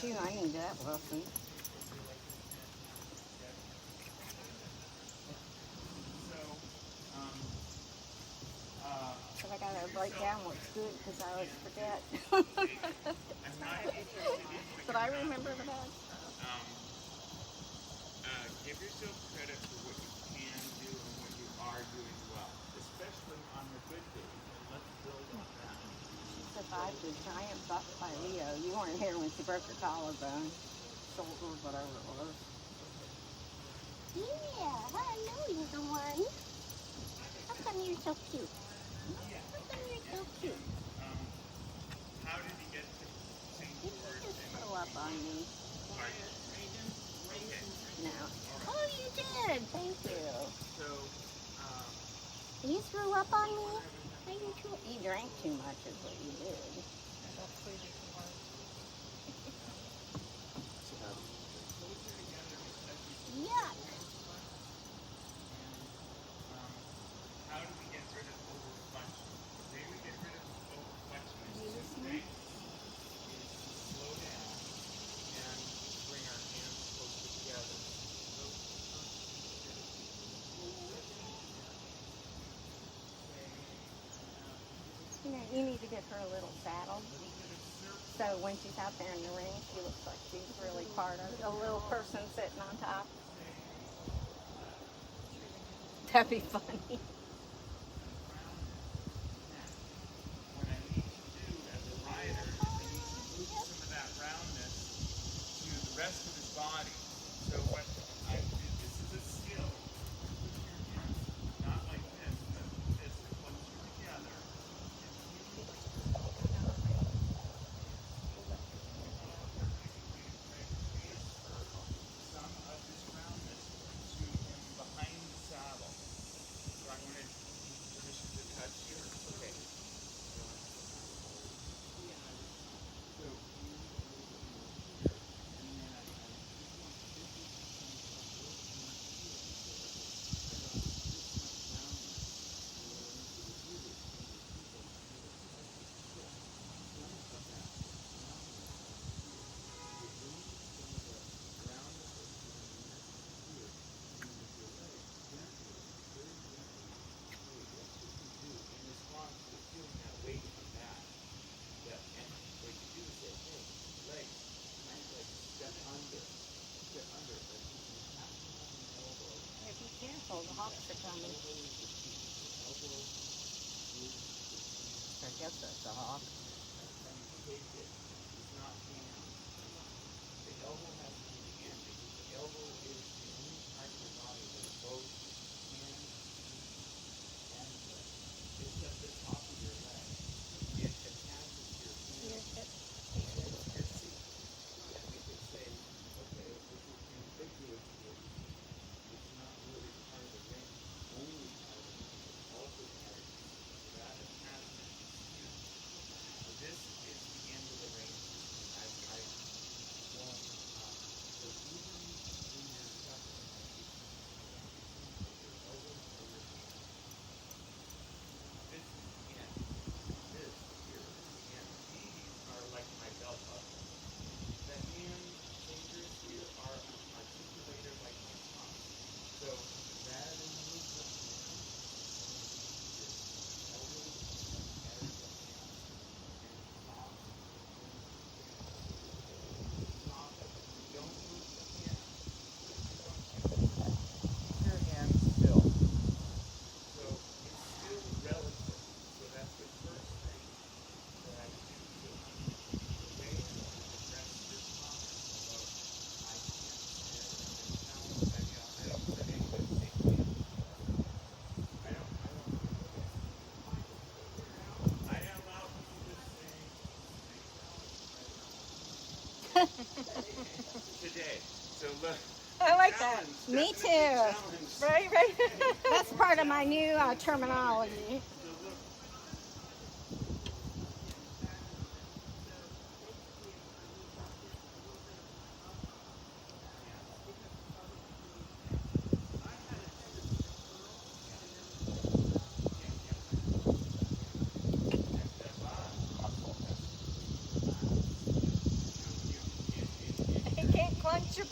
too. I need that lesson. But I gotta write down what's good because I always forget. But I remember the bad stuff. Give yourself credit for what you can do and what you are doing well, especially on the good days. And let's build on that. She survived a giant buck by Leo. You weren't here when she broke her collarbone, shoulder, whatever it was. Yeah, I know you're the one. How come you're so cute? How come you're so cute? How did he get to St. George? Just throw up on me. No. Oh, you did. Thank you. So, You threw up on me? You drank too much is what you did. Yuck. how do we get rid of overflexion? The way we get rid of overflexion is two things. Slow down and bring our hands closer together. You know, you need to get her a little saddle. So when she's out there in the ring, she looks like she's really part of it. A little person sitting on top. That'd be funny. What I need to do as a rider is I need to move some of that roundness to the rest of his body. So what I do, this is a skill. Put your hands not like this, but this closer together. Some of this roundness to him behind the saddle. So I wanted permission to touch here. Okay. Hey, be careful, the hawks are coming. I guess that's a hawk. Today. So look. I like that. Challenge, Me definitely too. challenge. Right, right. That's part of my new terminology.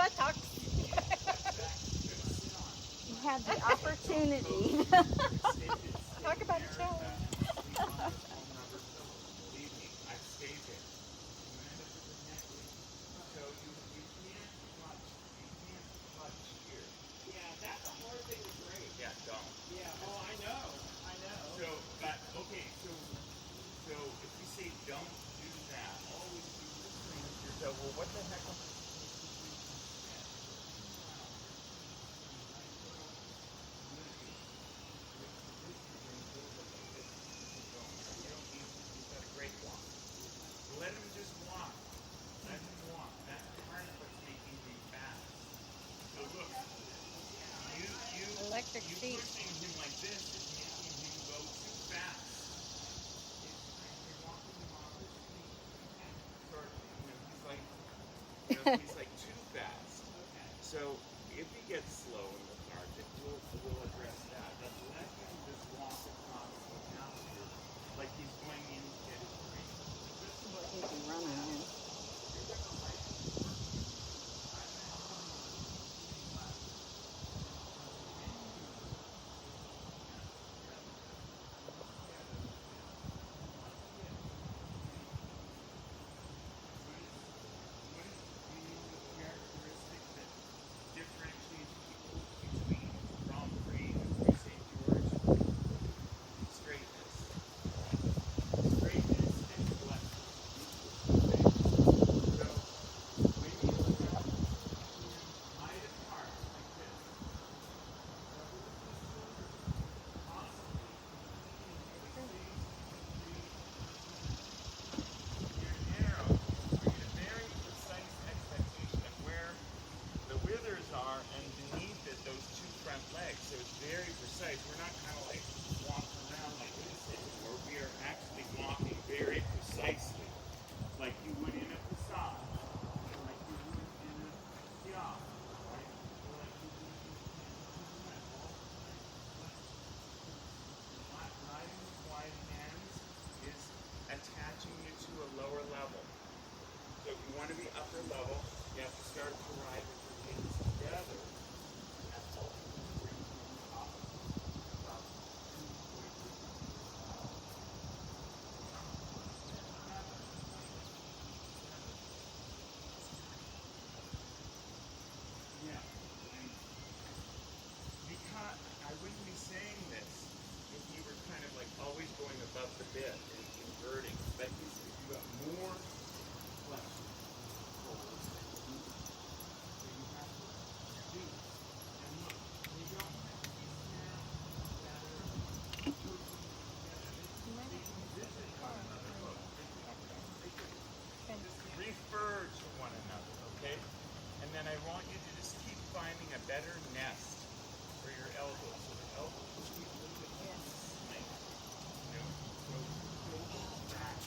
buttocks. You had the opportunity. Talk about a challenge. Believe me, I've stayed there. You end up with a necklace. So you can't clutch here. Yeah, that's a hard thing to break. Yeah, don't. Yeah, oh, I know. So, but, okay, so if you say don't do that, always do this thing. So, well, what the heck am I supposed to do instead? He's got a great walk. Let him just walk. Let him walk. That's part of what's making him fast. So look, Electric you feet. pushing him like this is making him go too fast. You're walking him off his feet. Sort of, he's like too fast. So if he gets slow and lethargic, we'll address that. But let him just walk across the pasture like he's going in to get his drink. What he'd be running in. Characteristic that differentiates people between Grand Prix and Prix St. George? Straightness. Straightness and collection. Okay? So, when you look at him wide apart like this, possibly you're narrow, you get a very precise expectation of where the withers are, and beneath it, those two front legs. So it's very precise. We're not kind of like walking around like this anymore. We are actually walking very precisely, like you would in a facade, or like you would in a yacht, right? Or like you would in riding with wide hands is attaching you to a lower level. So if you want to be upper level, you have to start to ride with your hands together. That's all. Bring you on top. About 2.3. Yeah. Because I wouldn't be saying this if you were kind of like always going above the bit and inverting. But if you got more flexion forward, so you have to do. And look, you don't have to be here that early. They can visit one another. Look, they can just refer to one another, okay? And then I want you to just keep finding a better nest for your elbows. So the elbows will keep a little bit more slant. You know, so back.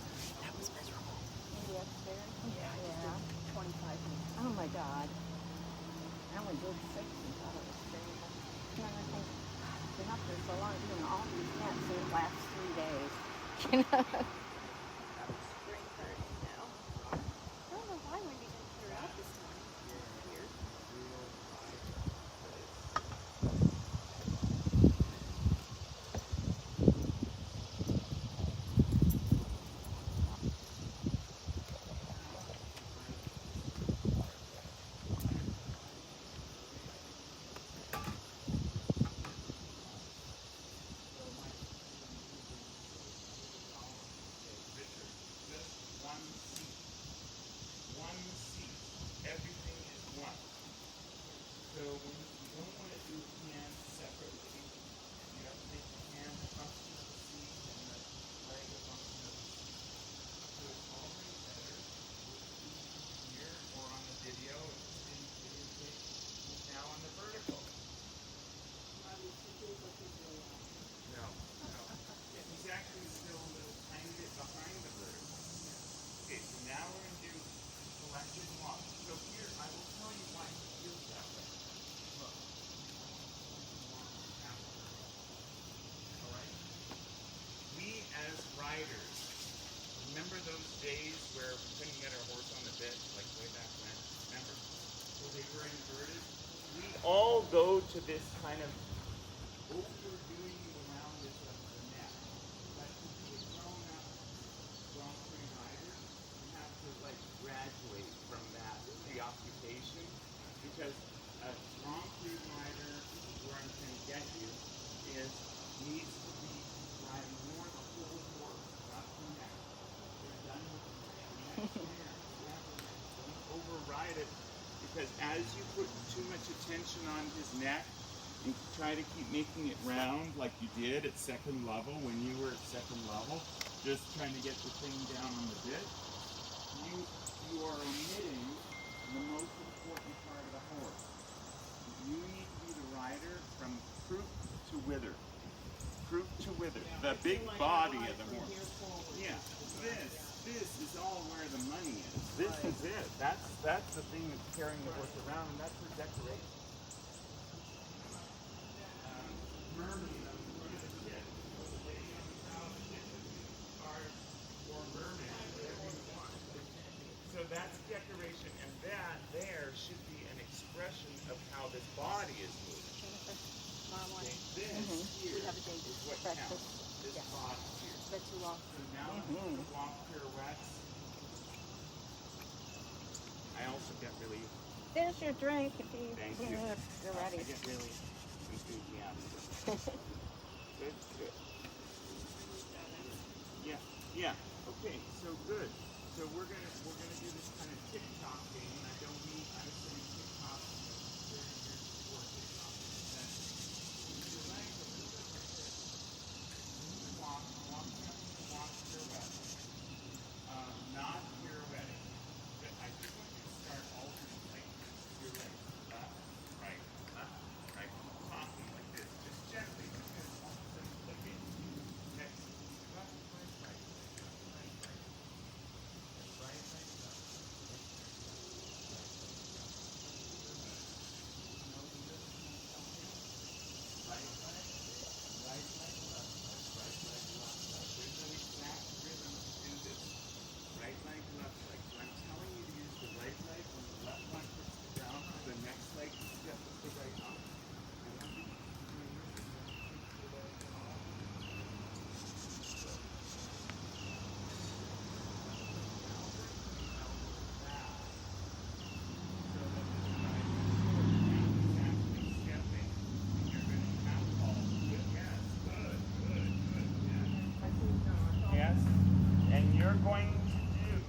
That was miserable. Maybe upstairs? Yeah. 25 minutes. Oh my God. I only did 6 and thought it was terrible. And then I think, I've been up there so long doing all these nets in the last 3 days. You know? Spring burning now. I don't know why Wendy didn't clear out this morning. Weird. Just one seat. One seat. Everything is one. So when you don't want to do hands separately, you have to make the hand a function of the seat and the leg a function of the seat. So it's always better with here or on the video, if it's being videotaped, he's now on the vertical. No. He's actually still a little tiny bit behind the vertical. Okay, so now we're going to do collected walk. So here, I will tell you why he feels that way. Look. Alright? We as riders, remember those days where we couldn't get our horse on the bit, like way back when? Remember? so they were inverted. We all go to this kind of overdoing the roundness of the neck. But to be a grown-up Grand Prix rider, you have to like graduate from that preoccupation, because a Grand Prix rider, where I'm trying to get you, needs to be riding more the whole horse, not the neck. They're done with the neck. Don't override it, because as you put too much attention on his neck and try to keep making it round like you did at second level when you were at second level, just trying to get the thing down on the bit, you are omitting the most important part of the horse. You need to be the rider from croup to wither. Croup to wither. The big body of the horse. Yeah. This is all where the money is. This is it. That's the thing that's carrying the horse around, and that's for decoration. So that's decoration, and that there should be an expression of how this body is moving. This here is what counts. This body here. It's been too long. So now I'm going to walk pirouettes. I also get really... There's your drink if you, Thank you you. know, if you're ready. I get really enthusiastic. Good. Yeah. Okay, so good. So we're gonna do this kind of TikTok game. I don't mean I was saying TikTok. Walk pirouette. Not pirouetting. But I just want you to start alternating like your legs. Left, right, talking like this. Just gently. Just like it. Next. Left, right. Right, left. Right leg, left leg. So I'm telling you to use the right leg when the left leg hits the ground. The next leg step with the right arm. Yes, and you're going to do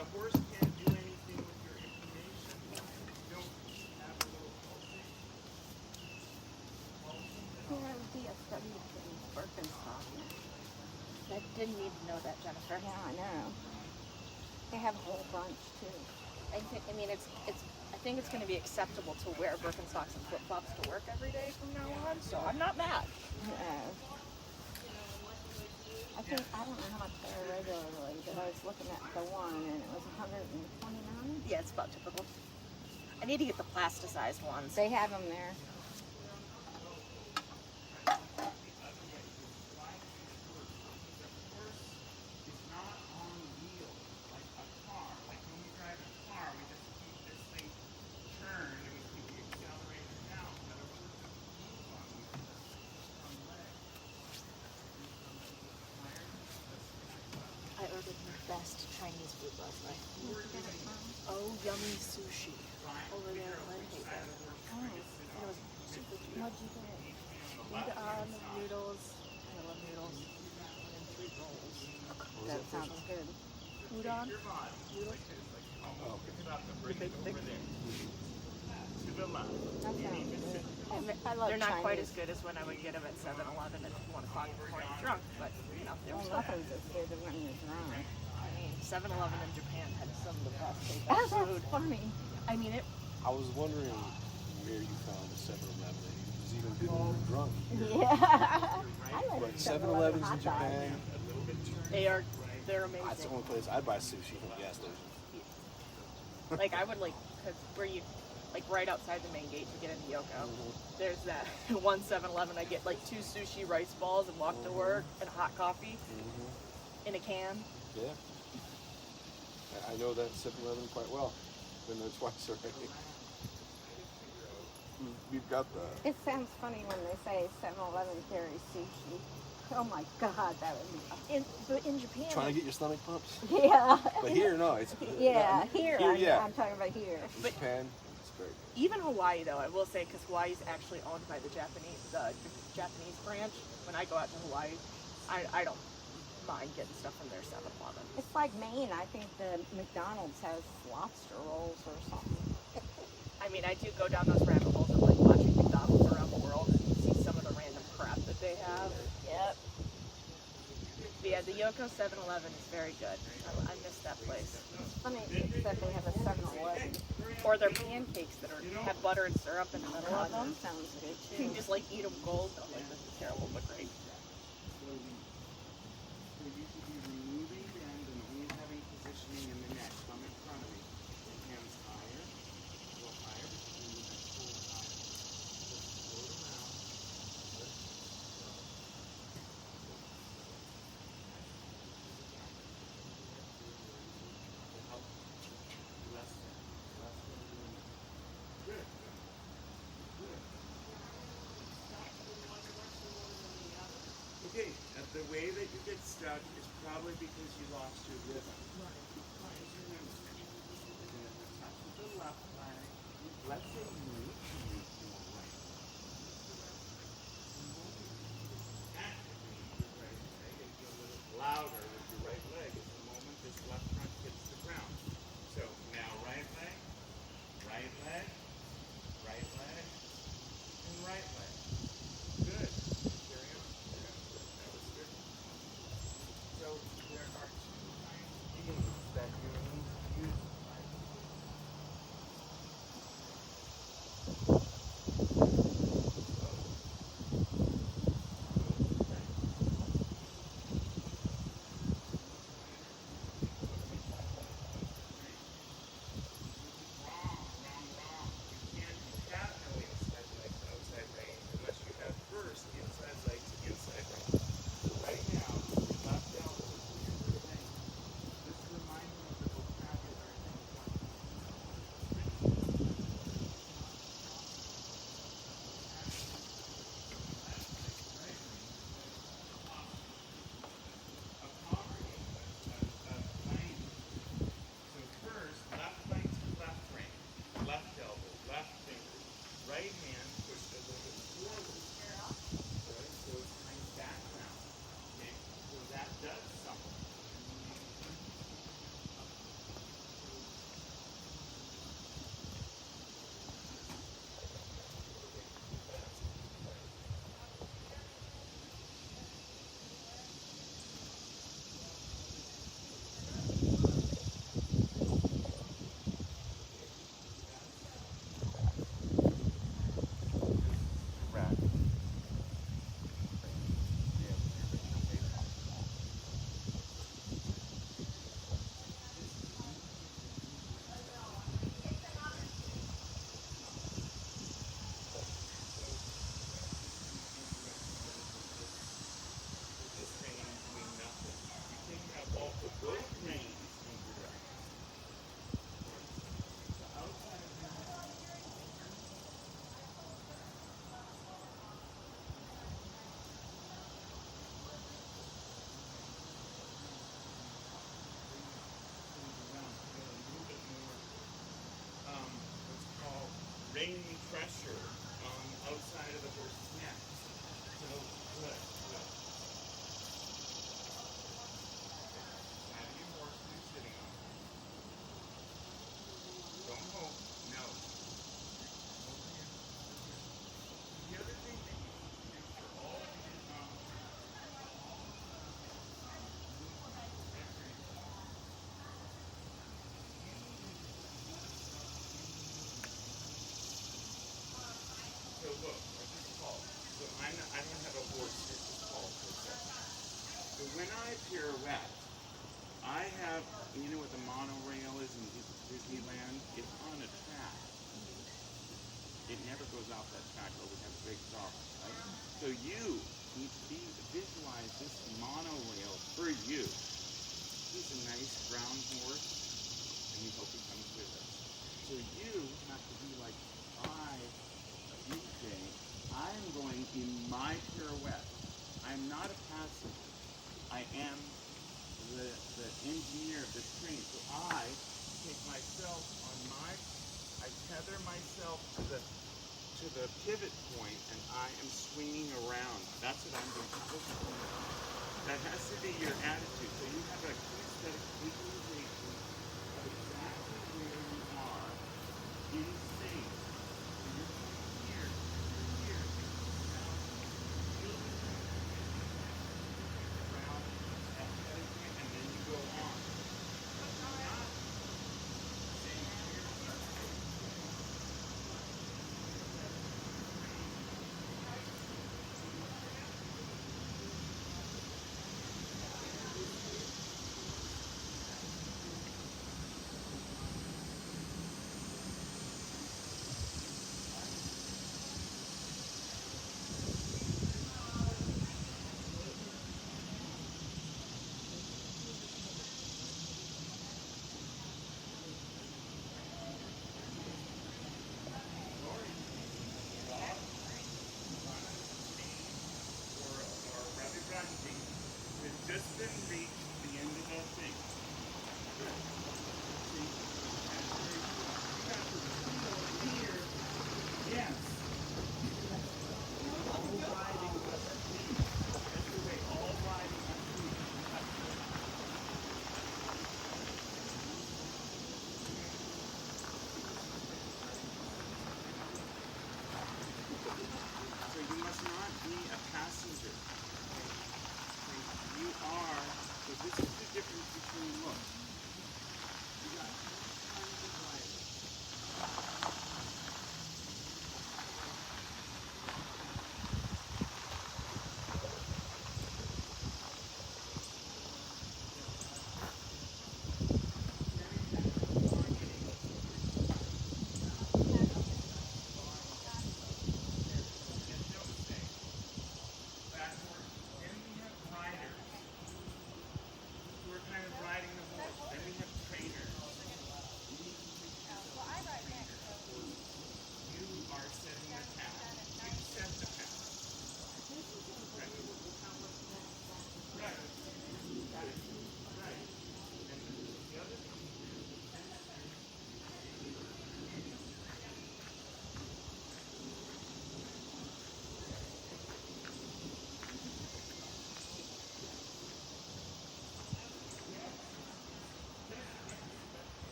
The horse can't do anything with your information. You don't have a little pulsing. DSW things, Birkenstock. I didn't need to know that, Jennifer. Yeah, I know. They have a whole bunch too. I think it's going to be acceptable to wear Birkenstocks and flip-flops to work every day from now on, so I'm not mad. I don't know how much they are regularly, but I was looking at the one and it was $129. Yeah, it's about typical. I need to get the plasticized ones. They have them there. I ordered the best Chinese food last night. Oh, yummy sushi over there at Lindsay. Oh. It was super cheap. What'd you get? Noodles. I love noodles. And then 3 rolls. That sounds good. Udon. Your body. Noodles. Oh, pick it up and bring it over there. To the left. That sounds good. I love They're not Chinese. quite as good as when I would get them at 7-Eleven at 1 o'clock in the morning drunk, but you know, they were Well, still. nothing's as good as when you're drunk. I mean, 7-Eleven in Japan had some of the best Oh, takeout food. that's funny. I mean, it. I was wondering where you found a 7-Eleven that was even good when you were drunk. Yeah. I like Like 7-Eleven 7-Elevens in hot dogs. Japan, They're that's the amazing. only place I'd buy sushi from the gas station. Like I would like, cause where you, like right outside the main gate to get into Yoko. There's that one 7-Eleven. I get like 2 sushi rice balls and walk to work and hot coffee in a can. Yeah. I know that 7-Eleven quite well. Been there twice already. We've got the. It sounds funny when they say 7-Eleven carries sushi. Oh my God, that would be. But in Japan, Trying to get your stomach pumped. Yeah. But here, no. It's Yeah, here. yeah. I'm talking about here. In Japan, it's great. even Hawaii though, I will say, because Hawaii's actually owned by the Japanese branch. When I go out to Hawaii, I don't mind getting stuff from their 7-Eleven. It's like Maine. I think the McDonald's has lobster rolls or something. I mean, I do go down those rabbit holes of like watching McDonald's around the world and see some of the random crap that they have. Yep. But yeah, the Yoko 7-Eleven is very good. I miss that place. Funny that they have a 7-Eleven. Or their pancakes that have butter and syrup in the middle of them. That sounds good You too. can just like eat them cold. I'm like, this is terrible, but great. So you should be removing bend and only having positioning in the neck. Thumb in front of me. Hands higher. Go higher. Move the neck forward higher. Just float them out. Help. Less than. Good. Good. Okay, the way that you get stuck is probably because you lost your rhythm. You're gonna touch with the left leg. Let's say you need to move to your right. Actively use your right leg and go a little louder with your right leg as the moment this left front hits the ground. So now right leg, right leg, right leg, and right leg. Good. Carry on. That was good. So there are 2 ideas that you need to use. Rainy pressure on outside of the horse's neck. So, good, good. Side of your horse you're sitting on. Don't hope, no. Over here, over here. The other thing that you need to do for all of your so look, just call. So I don't have a horse here, just call for a second. So when I pirouette, I have, you know what the monorail is in Disneyland? It's on a track. It never goes off that track or we have a big problem, right? So you need to visualize this monorail for you. He's a nice brown horse, and we hope he comes with us. So you have to be like I'm going in my pirouette. I'm not a passenger. I am the engineer of this train. So I take myself on I tether myself to the pivot point, and I am swinging around. That's what I'm going to focus on. That has to be your attitude. So you have a kinesthetic visualization of exactly where you are in space. So you're here, around that pedicure, and then you go on. We've just been reached the end of that thing. Good. See? That's very cool. You got the wheel here. Yes. All riding underneath. That's the way, all riding underneath. So you must not be a passenger. You are, so this is the difference between, look, you got two kinds of riders. Riding the horse. Then we have trainers. You are setting the path. You set the path. Right. Right. Right. And the other thing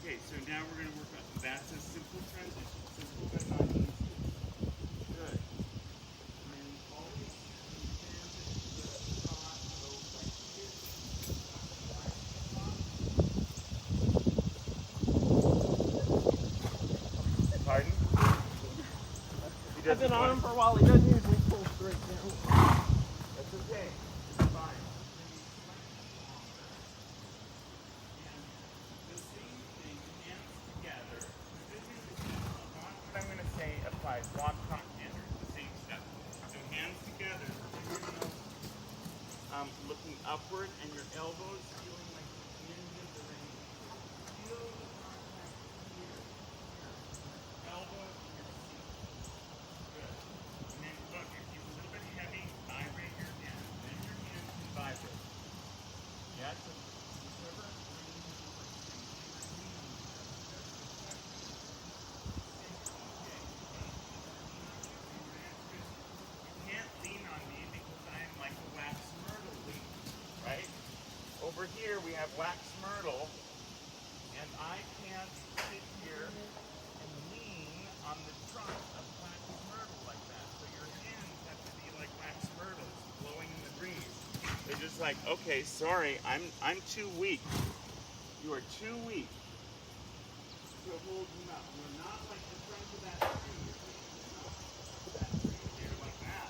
Okay, so now we're going to work on, that's a simple transition, simple but not I've been on him for a while. He doesn't usually pull straight down. That's okay. It's fine. The same thing, hands together. What I'm going to say applies. Walk, talk, standard. The same stuff. So hands together, looking upward, and your elbows feeling like the end of the ring. Feel the contact here. Elbow in your seat. Good. And then look, if you're a little bit heavy, vibrate your hands. Then your hands can vibrate. Yeah, so whichever you can't lean on me because I'm like a wax myrtle leaf, right? Over here we have wax myrtle, and I can't sit here and lean on the trunk of wax myrtle like that. So your hands have to be like wax myrtles blowing in the breeze. They're just like, okay, sorry, I'm too weak. You are too weak to hold him up. You're not like the trunk of that tree. You're holding him up. That tree here like that.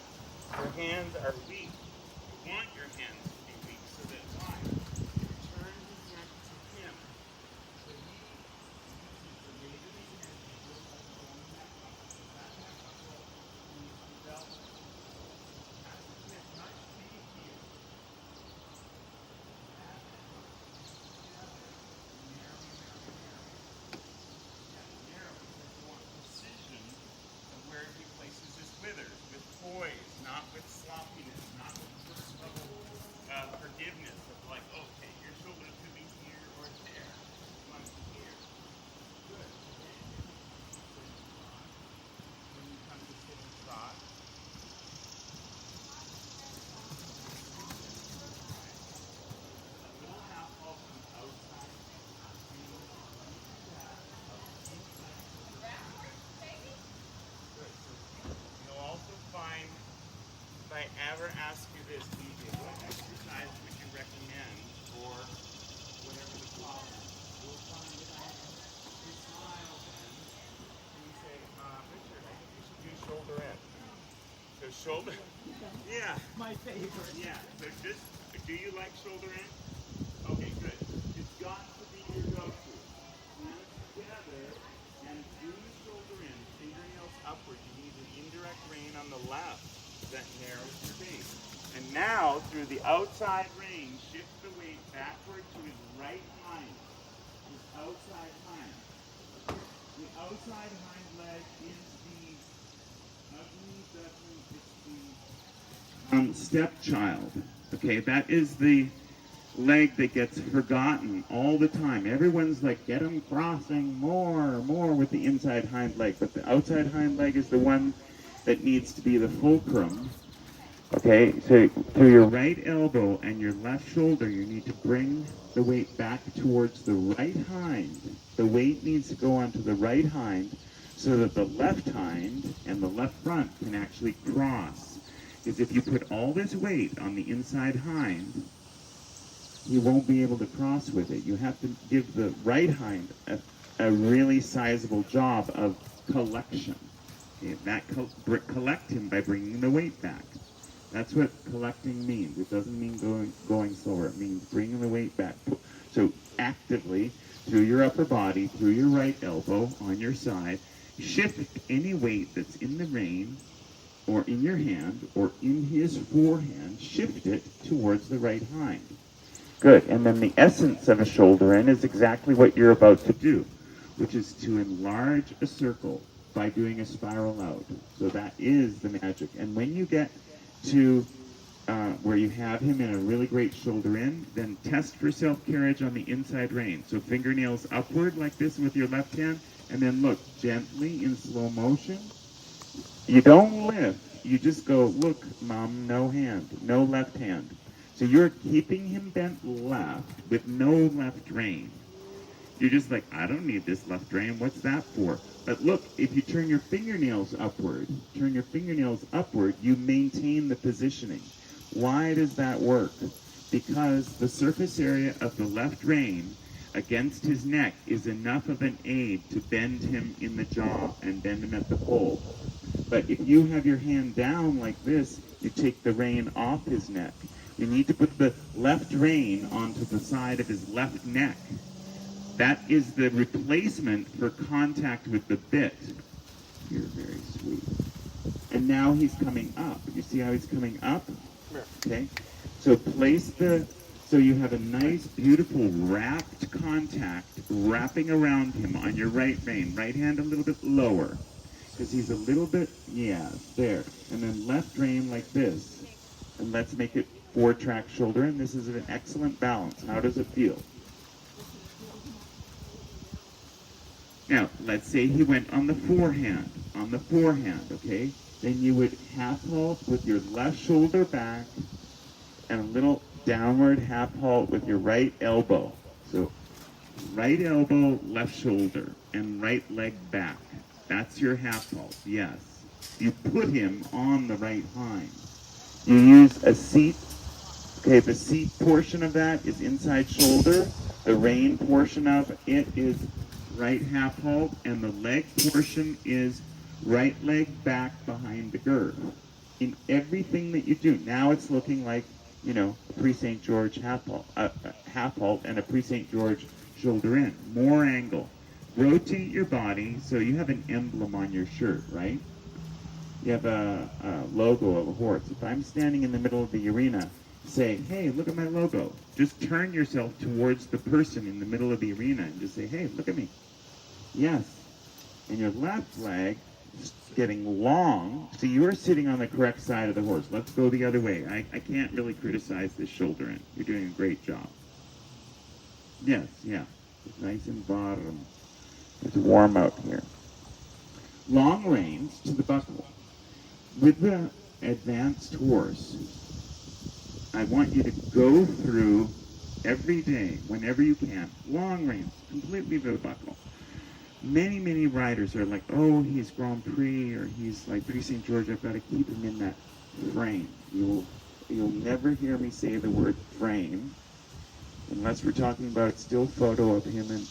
Your hands are weak. You want your hands to be weak so that why? You turn his neck to him. So he uses the weight of his head to build up his own neck muscle. That neck muscle needs development. That's his neck, not big here. That neck muscle together. Narrow. Yeah, narrow because you want precision of where he places his withers, with poise, not with sloppiness, not with first level forgiveness of like, okay, your shoulder could be here or there. You want to be here. Good. When you come to sit and trot, a little half ball from outside. Good. So you'll also find, if I ever ask you this, DJ, what exercise would you recommend for whatever the problem is? You'll find that you smile then, and you say, Richard, I think you should do shoulder in. So shoulder, yeah. My favorite. Yeah, so just, do you like shoulder in? Okay, good. It's got to be your go-to. Hands together and do the shoulder in, fingernails upward. You need an indirect rein on the left that narrows your base. And now, through the outside rein, shift the weight backward to his right hind. His outside hind. The outside hind leg is the ugly duckling, it's the stepchild. Okay, that is the leg that gets forgotten all the time. Everyone's like, get him crossing more with the inside hind leg, but the outside hind leg is the one that needs to be the fulcrum. Okay, so through your right elbow and your left shoulder, you need to bring the weight back towards the right hind. The weight needs to go onto the right hind so that the left hind and the left front can actually cross. Because if you put all this weight on the inside hind, you won't be able to cross with it. You have to give the right hind a really sizable job of collection. Okay, collect him by bringing the weight back. That's what collecting means. It doesn't mean going slower. It means bringing the weight back. So actively, through your upper body, through your right elbow, on your side, shift any weight that's in the rein, or in your hand, or in his forehand, shift it towards the right hind. Good, and then the essence of a shoulder in is exactly what you're about to do, which is to enlarge a circle by doing a spiral out. So that is the magic. And when you get to where you have him in a really great shoulder in, then test for self-carriage on the inside rein. So fingernails upward like this with your left hand, and then look gently in slow motion. You don't lift, you just go, look, Mom, no hand, no left hand. So you're keeping him bent left with no left rein. You're just like, I don't need this left rein, what's that for? But look, if you turn your fingernails upward, you maintain the positioning. Why does that work? Because the surface area of the left rein against his neck is enough of an aid to bend him in the jaw and bend him at the pole. But if you have your hand down like this, you take the rein off his neck. You need to put the left rein onto the side of his left neck. That is the replacement for contact with the bit. You're very sweet. And now he's coming up. You see how he's coming up? Okay. So so you have a nice, beautiful wrapped contact wrapping around him on your right rein. Right hand a little bit lower. Because he's a little bit, yeah, there. And then left rein like this. And let's make it 4-track shoulder. And this is an excellent balance. How does it feel? Now, let's say he went on the forehand, okay? Then you would half halt with your left shoulder back and a little downward half halt with your right elbow. So, right elbow, left shoulder, and right leg back. That's your half halt, yes. You put him on the right hind. You use a seat. Okay, the seat portion of that is inside shoulder. The rein portion of it is right half halt, and the leg portion is right leg back behind the girth. In everything that you do, now it's looking like, you know, a pre-St. George half halt and a pre-St. George shoulder in. More angle. Rotate your body so you have an emblem on your shirt, right? You have a logo of a horse. If I'm standing in the middle of the arena, say, hey, look at my logo. Just turn yourself towards the person in the middle of the arena and just say, hey, look at me. Yes. And your left leg is getting long, so you're sitting on the correct side of the horse. Let's go the other way. I can't really criticize this shoulder in. You're doing a great job. Yes, yeah. It's nice and bottom. It's warm out here. Long reins to the buckle. With the advanced horse, I want you to go through every day, whenever you can, long reins, completely to the buckle. Many, many riders are like, oh, he's Grand Prix, or he's like Pre-St. George, I've got to keep him in that frame. You'll never hear me say the word frame, unless we're talking about a still photo of him, and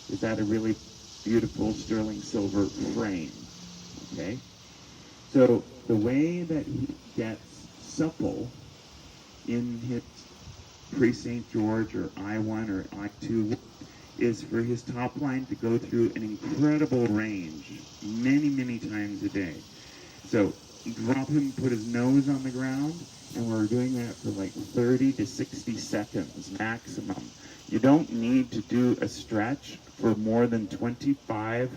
is that a really beautiful sterling silver frame, okay? So the way that he gets supple in his Pre-St. George or I-1 or I-2 is for his top line to go through an incredible range many, many times a day. So drop him, put his nose on the ground, and we're doing that for like 30 to 60 seconds maximum. You don't need to do a stretch for more than 25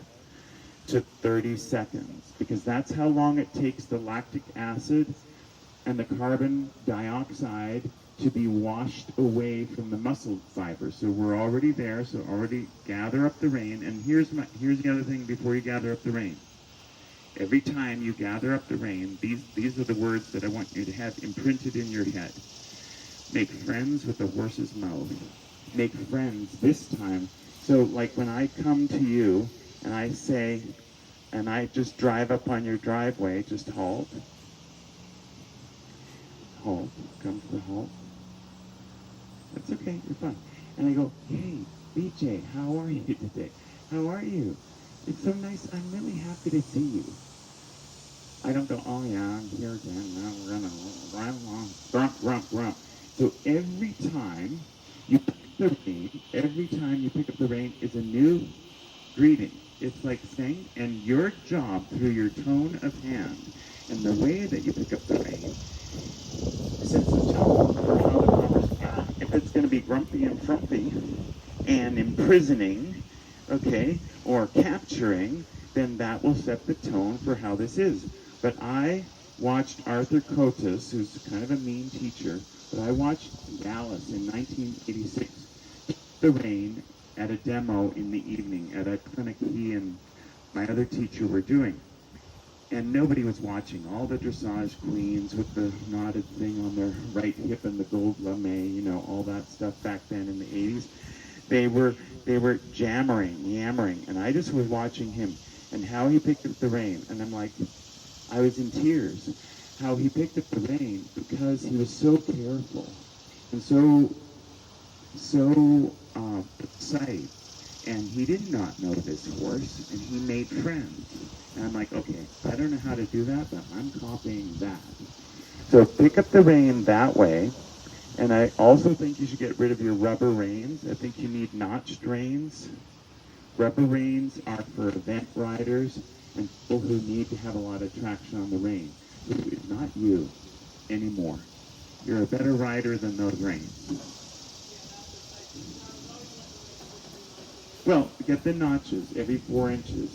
to 30 seconds, because that's how long it takes the lactic acid and the carbon dioxide to be washed away from the muscle fiber. So we're already there, so already gather up the rein. And here's the other thing before you gather up the rein. Every time you gather up the rein, these are the words that I want you to have imprinted in your head. Make friends with the horse's mouth. Make friends this time. So like when I come to you and I say, and I just drive up on your driveway, just halt. Halt. Come to the halt. That's okay, you're fine. And I go, hey, BJ, how are you today? How are you? It's so nice. I'm really happy to see you. I don't go, oh yeah, I'm here again. Now we're gonna run along. Grump. So every time you pick the rein, is a new greeting. It's like saying, and your job through your tone of hand and the way that you pick up the rein sets the tone for how the conversation. If it's going to be grumpy and frumpy and imprisoning, okay, or capturing, then that will set the tone for how this is. But I watched Arthur Cotis, who's kind of a mean teacher, but I watched Dallas in 1986 pick the rein at a demo in the evening at a clinic he and my other teacher were doing. And nobody was watching. All the dressage queens with the knotted thing on their right hip and the gold lame, you know, all that stuff back then in the 80s. They were yammering, and I just was watching him and how he picked up the rein. And I'm like, I was in tears. How he picked up the rein because he was so careful and so precise And he did not know this horse, and he made friends. And I'm like, okay, I don't know how to do that, but I'm copying that. So pick up the rein that way. And I also think you should get rid of your rubber reins. I think you need notched reins. Rubber reins are for event riders and people who need to have a lot of traction on the rein. It's not you anymore. You're a better rider than those reins. Well, get the notches every 4 inches.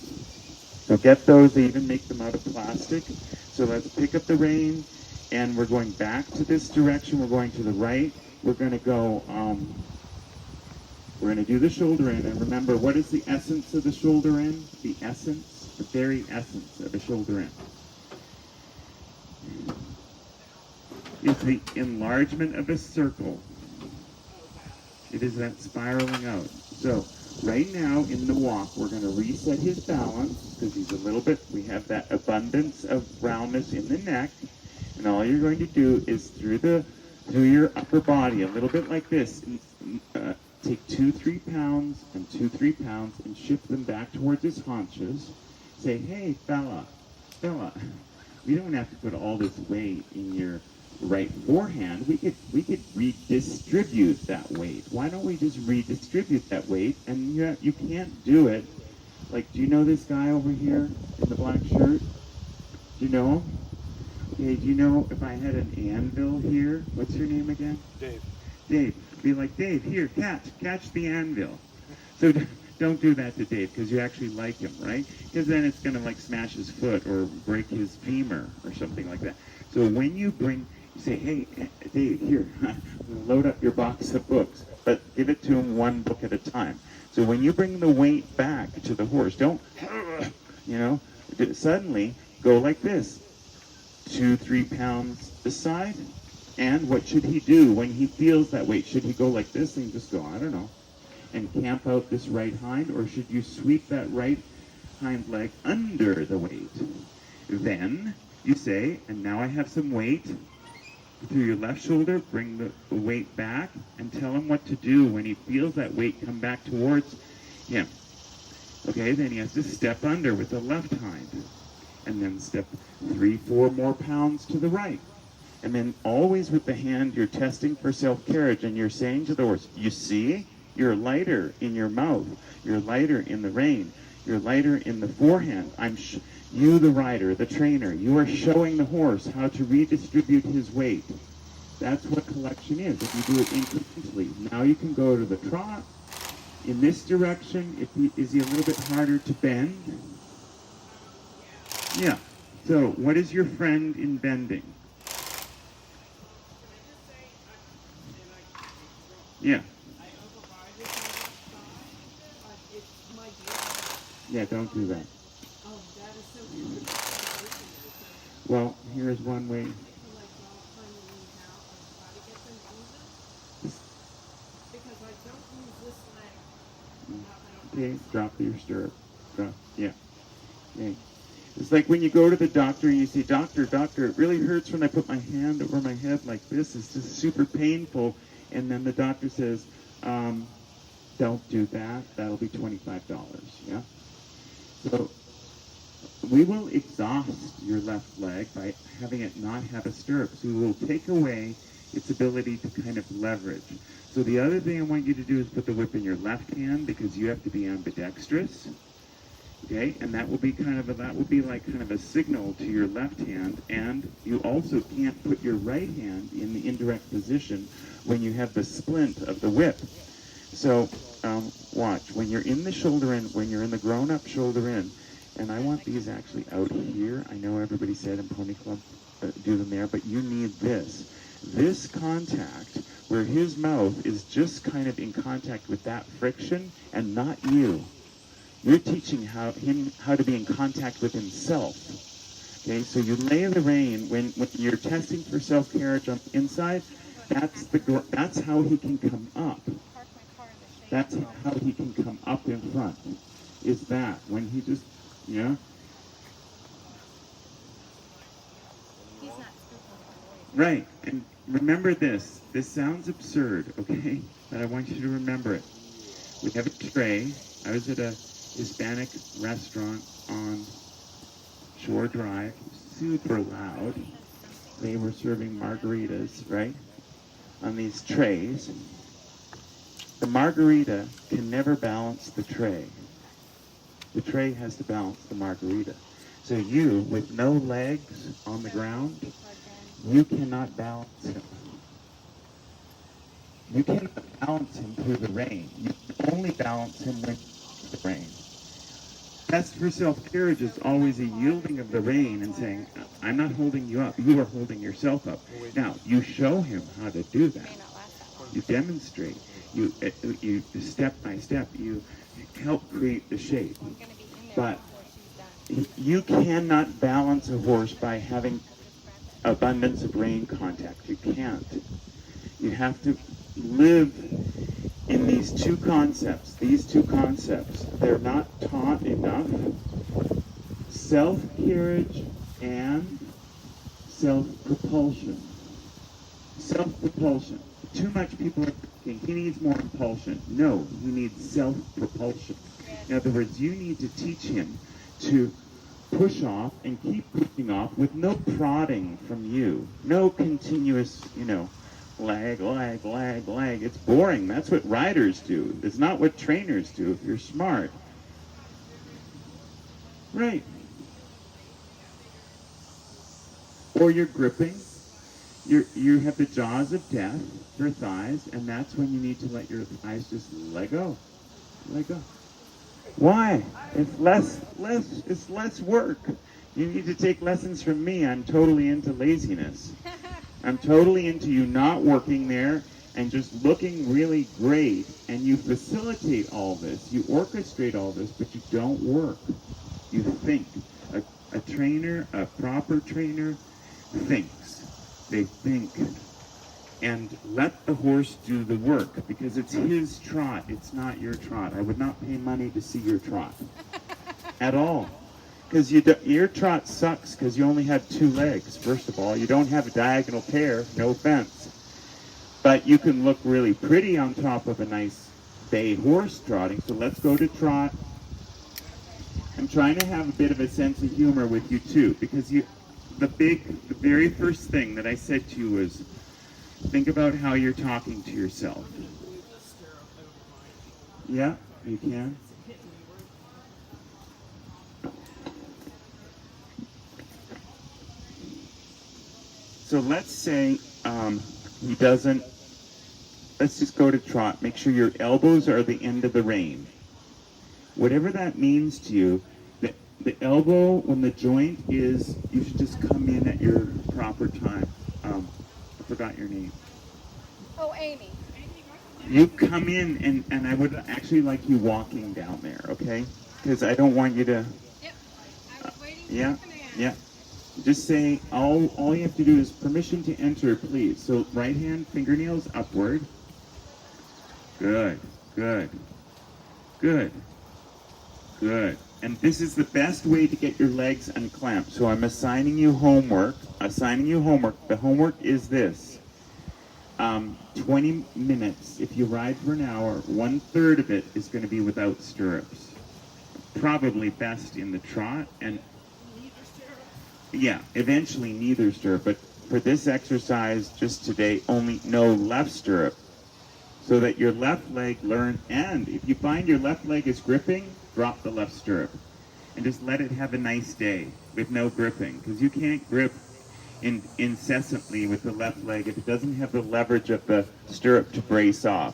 So get those, they even make them out of plastic. So let's pick up the rein, and we're going back to this direction. We're going to the right. We're going to go, we're going to do the shoulder in. And remember, what is the essence of the shoulder in? The essence, the very essence of a shoulder in. Is the enlargement of a circle. It is that spiraling out. So right now in the walk, we're going to reset his balance because he's a little bit, we have that abundance of roundness in the neck. And all you're going to do is through your upper body, a little bit like this, take 2-3 pounds and 2-3 pounds and shift them back towards his haunches. Say, hey, fella, we don't have to put all this weight in your right forehand. We could redistribute that weight. Why don't we just redistribute that weight? And you can't do it. Like, do you know this guy over here in the black shirt? Do you know him? Okay, do you know if I had an anvil here? What's your name again? Dave. Dave. Be like, Dave, here, catch the anvil. So don't do that to Dave because you actually like him, right? Because then it's going to like smash his foot or break his femur or something like that. So when you say, hey, Dave, here, load up your box of books, but give it to him one book at a time. So when you bring the weight back to the horse, don't, suddenly go like this, 2-3 pounds this side. And what should he do when he feels that weight? Should he go like this and just go, I don't know, and camp out this right hind? Or should you sweep that right hind leg under the weight? Then you say, and now I have some weight through your left shoulder, bring the weight back, and tell him what to do when he feels that weight come back towards him. Okay, then he has to step under with the left hind, and then step 3-4 more pounds to the right. And then always with the hand, you're testing for self-carriage, and you're saying to the horse, you see, you're lighter in your mouth, you're lighter in the rein, you're lighter in the forehand. You, the rider, the trainer, you are showing the horse how to redistribute his weight. That's what collection is, if you do it incrementally. Now you can go to the trot. In this direction, is he a little bit harder to bend? Yeah. So what is your friend in bending? Yeah. Yeah, don't do that. Well, here's one way. Okay, drop your stirrup. Drop, yeah. Okay. It's like when you go to the doctor and you say, doctor, it really hurts when I put my hand over my head like this. It's just super painful. And then the doctor says, don't do that. That'll be $25, yeah? So we will exhaust your left leg by having it not have a stirrup. So we will take away its ability to kind of leverage. So the other thing I want you to do is put the whip in your left hand because you have to be ambidextrous. Okay, and that will be like kind of a signal to your left hand, and you also can't put your right hand in the indirect position when you have the splint of the whip. So watch, when you're in the shoulder in, when you're in the grown-up shoulder in, and I want these actually out here. I know everybody said in Pony Club do them there, but you need this contact where his mouth is just kind of in contact with that friction and not you. You're teaching him how to be in contact with himself. Okay, so you lay the rein when you're testing for self-carriage on the inside. That's how he can come up. That's how he can come up in front. Is that when he just, yeah. He's not Right, and remember this. This sounds absurd, okay? But I want you to remember it. We have a tray. I was at a Hispanic restaurant on Shore Drive, super loud. They were serving margaritas, right, on these trays. The margarita can never balance the tray. The tray has to balance the margarita. So you, with no legs on the ground, you cannot balance him. You cannot balance him through the rain. You can only balance him when the rain. Best for self-carriage is always a yielding of the rein and saying, I'm not holding you up, you are holding yourself up. Now, you show him how to do that. You demonstrate. You step by step, you help create the shape. But you cannot balance a horse by having abundance of rein contact. You can't. You have to live in these two concepts. These two concepts, they're not taught enough. Self-carriage and self-propulsion. Self-propulsion. Too much people are thinking he needs more propulsion. No, he needs self-propulsion. In other words, you need to teach him to push off and keep pushing off with no prodding from you. No continuous, lag. It's boring. That's what riders do. It's not what trainers do if you're smart. Right. Or you're gripping. You have the jaws of death for thighs, and that's when you need to let your thighs just let go. Let go. Why? It's less work. You need to take lessons from me. I'm totally into laziness. I'm totally into you not working there and just looking really great, and you facilitate all this, you orchestrate all this, but you don't work. You think. A trainer, a proper trainer, thinks. They think. And let the horse do the work, because it's his trot, it's not your trot. I would not pay money to see your trot. At all. Because your trot sucks because you only have two legs, first of all. You don't have a diagonal pair, no offense. But you can look really pretty on top of a nice bay horse trotting. So let's go to trot. I'm trying to have a bit of a sense of humor with you too, because the very first thing that I said to you was, think about how you're talking to yourself. Yeah, you can. So let's say he doesn't, let's just go to trot. Make sure your elbows are the end of the rein. Whatever that means to you, the elbow, when the joint is, you should just come in at your proper time. I forgot your name. Oh, Amy. You come in, and I would actually like you walking down there, okay? Because I don't want you to... Yep. I was waiting for Yeah, the command. yeah. Just say, all you have to do is permission to enter, please. So right hand, fingernails upward. Good, good, good, good. And this is the best way to get your legs unclamped. So I'm assigning you homework. The homework is this. 20 minutes. If you ride for an hour, 1/3 of it is going to be without stirrups. Probably best in the trot, and yeah, eventually neither stirrup, but for this exercise just today, only no left stirrup, so that your left leg and if you find your left leg is gripping, drop the left stirrup and just let it have a nice day with no gripping, because you can't grip incessantly with the left leg if it doesn't have the leverage of the stirrup to brace off.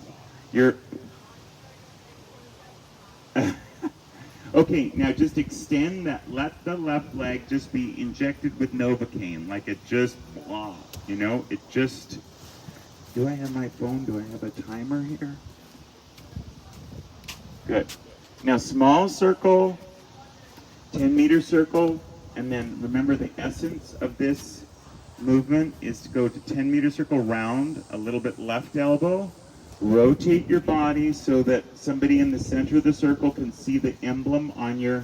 Okay, now just extend that. Let the left leg just be injected with Novocaine, like it just, it just... Do I have my phone? Do I have a timer here? Good. Now, small circle, 10-meter circle, and then remember the essence of this movement is to go to 10-meter circle round, a little bit left elbow, rotate your body so that somebody in the center of the circle can see the emblem on your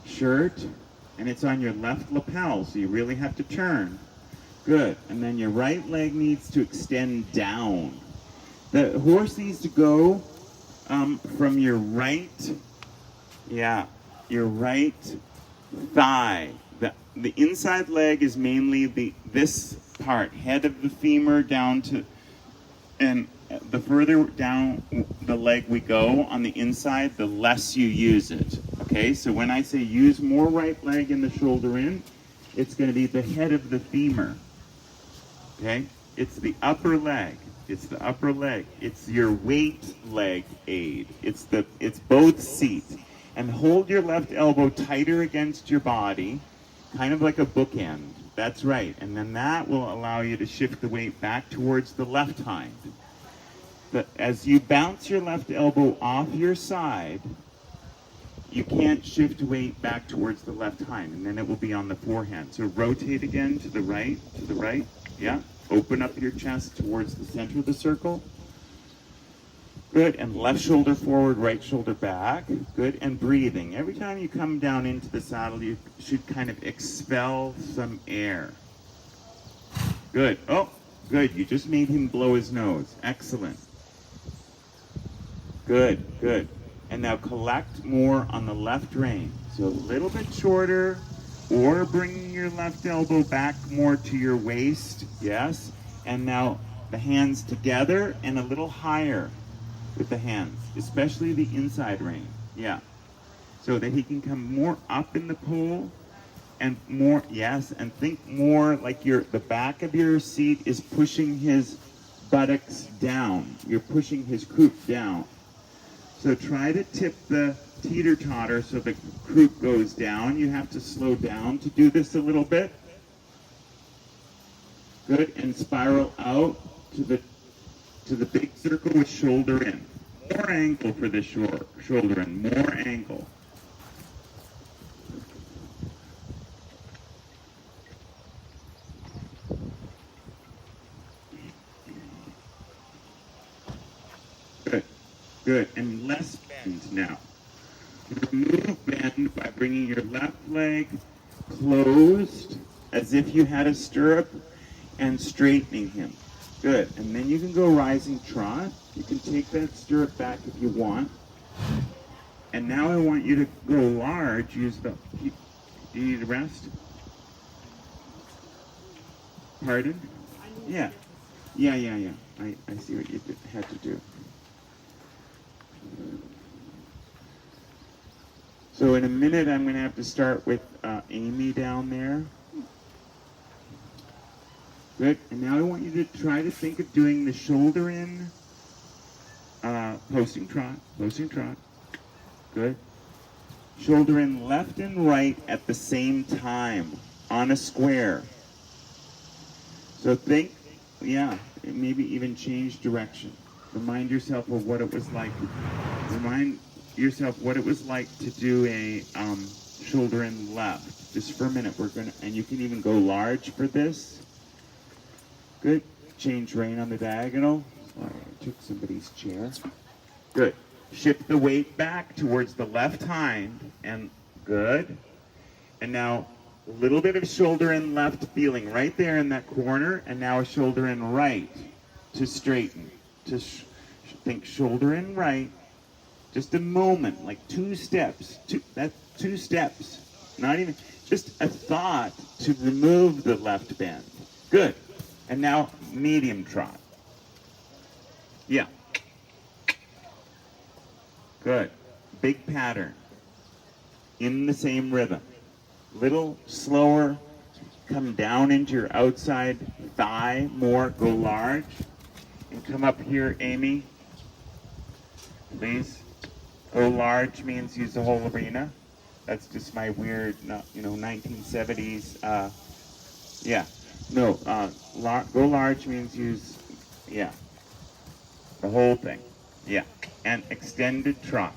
shirt, and it's on your left lapel, so you really have to turn. Good. And then your right leg needs to extend down. The horse needs to go from your right Yeah, your right thigh. The inside leg is mainly this part, head of the femur down to, and the further down the leg we go on the inside, the less you use it. Okay, so when I say use more right leg in the shoulder in, it's going to be the head of the femur. Okay, it's the upper leg. It's the upper leg. It's your weight leg aid. It's both seats. And hold your left elbow tighter against your body, kind of like a bookend. That's right. And then that will allow you to shift the weight back towards the left hind. But as you bounce your left elbow off your side, you can't shift weight back towards the left hind, and then it will be on the forehand. So rotate again to the right, yeah. Open up your chest towards the center of the circle. Good, and left shoulder forward, right shoulder back. Good, and breathing. Every time you come down into the saddle, you should kind of expel some air. Good, oh, good, you just made him blow his nose. Excellent. Good, good. And now collect more on the left rein. So a little bit shorter, or bringing your left elbow back more to your waist, yes. And now the hands together and a little higher with the hands, especially the inside rein, yeah. So that he can come more up in the pole and more, yes, and think more like the back of your seat is pushing his buttocks down. You're pushing his croup down. So try to tip the teeter-totter so the croup goes down. You have to slow down to do this a little bit. Good, and spiral out to the big circle with shoulder in. More angle for this shoulder in, more angle. Good, good, and less bend now. Remove bend by bringing your left leg closed as if you had a stirrup and straightening him. Good, and then you can go rising trot. You can take that stirrup back if you want. And now I want you to go large. Do you need a rest? Pardon? Yeah. Yeah. I see what you had to do. So in a minute, I'm going to have to start with Amy down there. Good. And now I want you to try to think of doing the shoulder in, posting trot. Good. Shoulder in left and right at the same time on a square. So think, yeah, maybe even change direction. Remind yourself of what it was like. Remind yourself what it was like to do a shoulder in left. Just for a minute, and you can even go large for this. Good. Change rein on the diagonal. Sorry, I took somebody's chair. Good. Shift the weight back towards the left hind, and good. And now a little bit of shoulder in left feeling right there in that corner, and now a shoulder in right to straighten. To think shoulder in right. Just a moment, like 2 steps. That's 2 steps. Not even, just a thought to remove the left bend. Good. And now medium trot. Yeah. Good. Big pattern. In the same rhythm. Little slower. Come down into your outside thigh more. Go large. And come up here, Amy. Please. Go large means use the whole arena. That's just my weird, 1970s. Yeah. No, go large means use, yeah, the whole thing. Yeah. And extended trot.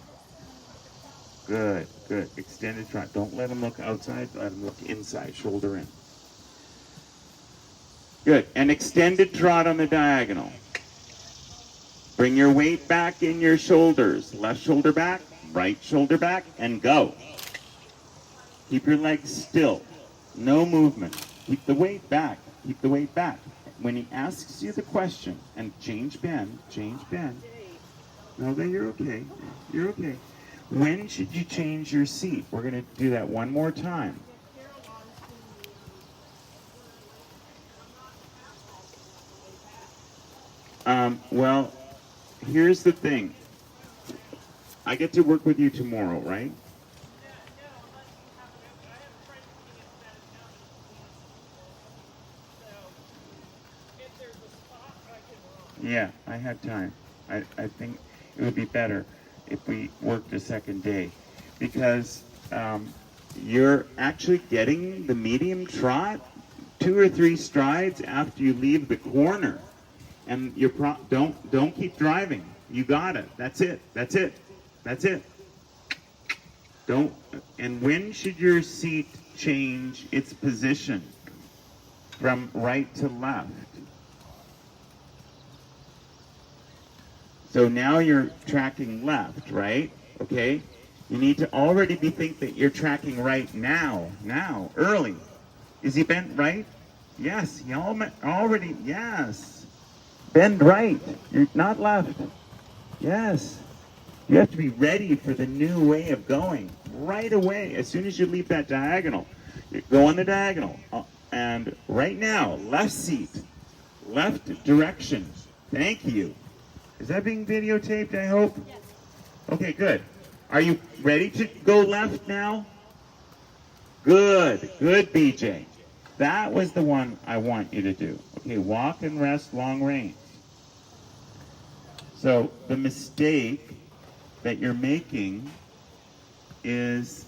Good, good. Extended trot. Don't let him look outside. Let him look inside. Shoulder in. Good. And extended trot on the diagonal. Bring your weight back in your shoulders. Left shoulder back, right shoulder back, and go. Keep your legs still. No movement. Keep the weight back. Keep the weight back. When he asks you the question, and change bend. No, then you're okay. You're okay. When should you change your seat? We're going to do that one more time. Well, here's the thing. I get to work with you tomorrow, right? Yeah, I had time. I think it would be better if we worked a second day, because you're actually getting the medium trot 2 or 3 strides after you leave the corner, and you're don't keep driving. You got it. That's it. That's it. That's it. Don't. And when should your seat change its position from right to left? So now you're tracking left, right? Okay? You need to already be think that you're tracking right now, early. Is he bent right? Yes, he already, yes. Bend right, you're not left. Yes. You have to be ready for the new way of going right away. As soon as you leave that diagonal, you go on the diagonal. And right now, left seat, left direction. Thank you. Is that being videotaped, I hope? Yes. Okay, good. Are you ready to go left now? Good, good, BJ. That was the one I want you to do. Okay, walk and rest long range. So the mistake that you're making is,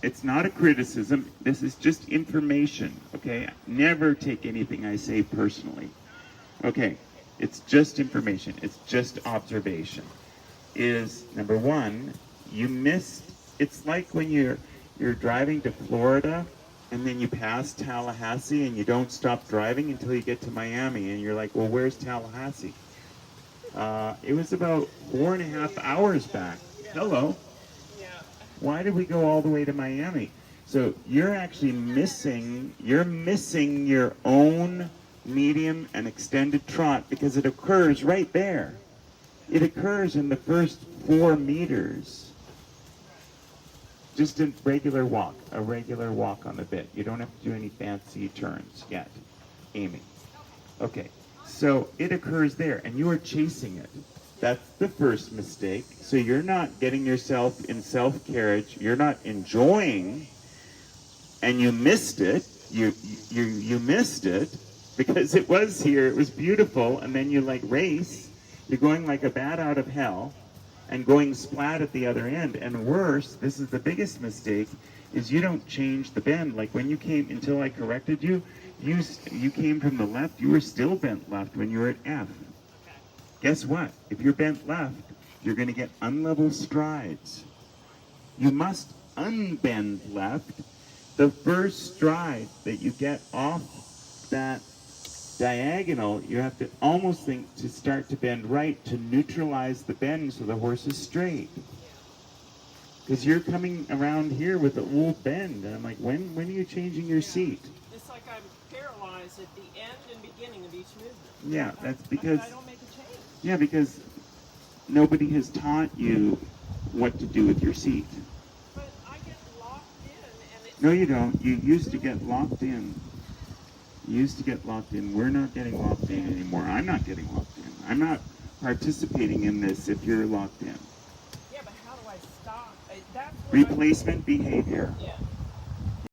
it's not a criticism, this is just information, okay? Never take anything I say personally. Okay. It's just information. It's just observation. Is number one, you missed. It's like when you're driving to Florida, and then you pass Tallahassee, and you don't stop driving until you get to Miami, and you're like, well, where's Tallahassee? It was about 4.5 hours back. Hello. Why did we go all the way to Miami? So you're actually missing. You're missing your own medium and extended trot, because it occurs right there. It occurs in the first 4 meters. Just a regular walk on the bit. You don't have to do any fancy turns yet, Amy. Okay, so it occurs there, and you are chasing it. That's the first mistake. So you're not getting yourself in self-carriage. You're not enjoying, and you missed it. You missed it. Because it was here, it was beautiful, and then you like race, you're going like a bat out of hell, and going splat at the other end. And worse, this is the biggest mistake, is you don't change the bend. Like when you came, until I corrected you, you came from the left, you were still bent left when you were at F. Guess what? If you're bent left, you're going to get unlevel strides. You must unbend left. The first stride that you get off that diagonal, you have to almost think to start to bend right to neutralize the bend so the horse is straight. Because you're coming around here with a little bend, and I'm like, when are you changing your seat? It's like I'm paralyzed at the end and beginning of each movement. Yeah, that's because I don't make a change. Yeah, because nobody has taught you what to do with your seat. But I get locked in, and it's... No, you don't. You used to get locked in. You used to get locked in. We're not getting locked in anymore. I'm not getting locked in. I'm not participating in this if you're locked in. Yeah, but how do I stop? That's what Replacement behavior. Yeah.